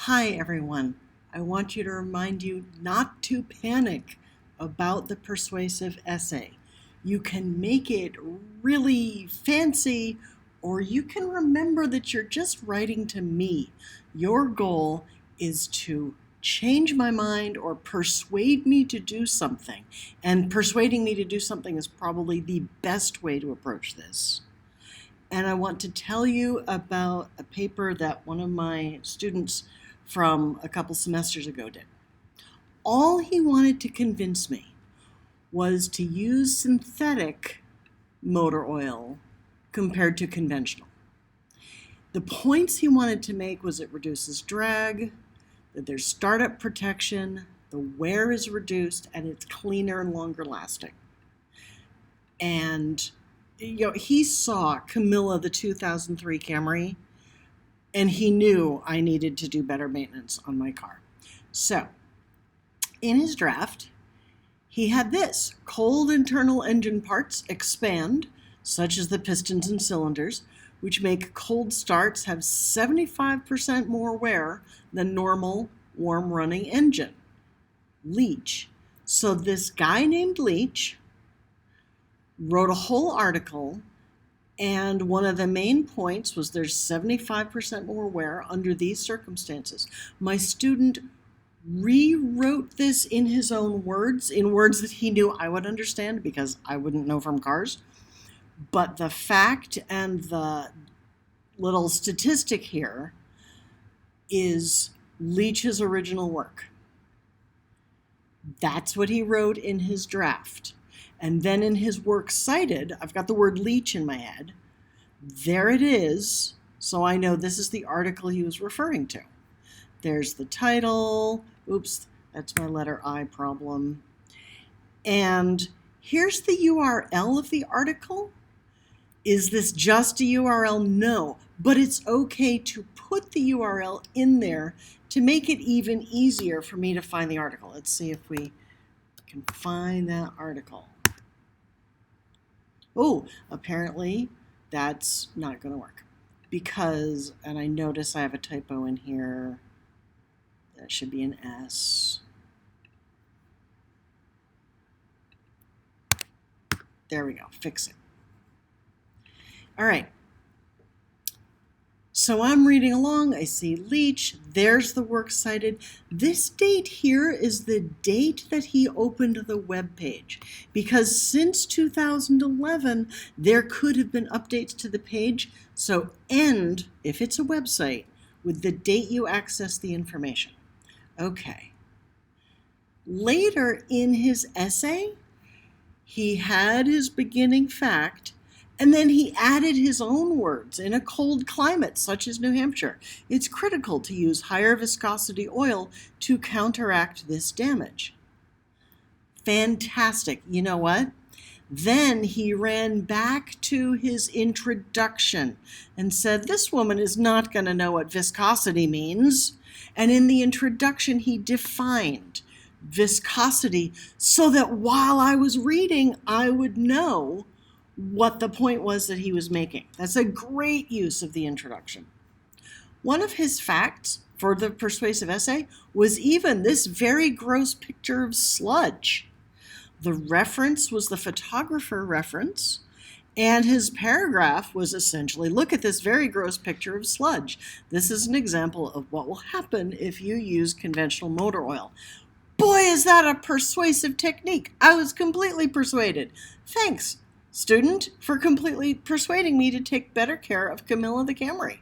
Hi everyone. I want you to remind you not to panic about the persuasive essay. You can make it really fancy, or you can remember that you're just writing to me. Your goal is to change my mind or persuade me to do something. And persuading me to do something is probably the best way to approach this. And I want to tell you about a paper that one of my students from a couple semesters ago did. All he wanted to convince me was to use synthetic motor oil compared to conventional. The points he wanted to make was it reduces drag, that there's startup protection, the wear is reduced, and it's cleaner and longer lasting. And he saw Camilla, the 2003 Camry, and he knew I needed to do better maintenance on my car. So, in his draft, he had this: cold internal engine parts expand, such as the pistons and cylinders, which make cold starts have 75% more wear than normal warm running engine. Leach. So this guy named Leach wrote a whole article, and one of the main points was there's 75% more wear under these circumstances. My student rewrote this in his own words, in words that he knew I would understand because I wouldn't know from cars. But the fact and the little statistic here is Leach's original work. That's what he wrote in his draft. And then in his works cited, I've got the word Leach in my head. There it is. So I know this is the article he was referring to. There's the title. Oops, that's my letter I problem. And here's the URL of the article. Is this just a URL? No, but it's okay to put the URL in there to make it even easier for me to find the article. Let's see if we can find that article. Oh, apparently that's not going to work because, and I notice I have a typo in here. That should be an S. There we go, fix it. All right. So I'm reading along, I see Leach, there's the works cited. This date here is the date that he opened the web page, because since 2011, there could have been updates to the page, so end, if it's a website, with the date you access the information. Okay. Later in his essay, he had his beginning fact, and then he added his own words. In a cold climate, such as New Hampshire, it's critical to use higher viscosity oil to counteract this damage. Fantastic. You know what? Then he ran back to his introduction and said, this woman is not going to know what viscosity means. And in the introduction, he defined viscosity so that while I was reading, I would know what the point was that he was making. That's a great use of the introduction. One of his facts for the persuasive essay was even this very gross picture of sludge. The reference was the photographer reference, and his paragraph was essentially, look at this very gross picture of sludge. This is an example of what will happen if you use conventional motor oil. Boy, is that a persuasive technique. I was completely persuaded. Thanks, student, for completely persuading me to take better care of Camilla the Camry.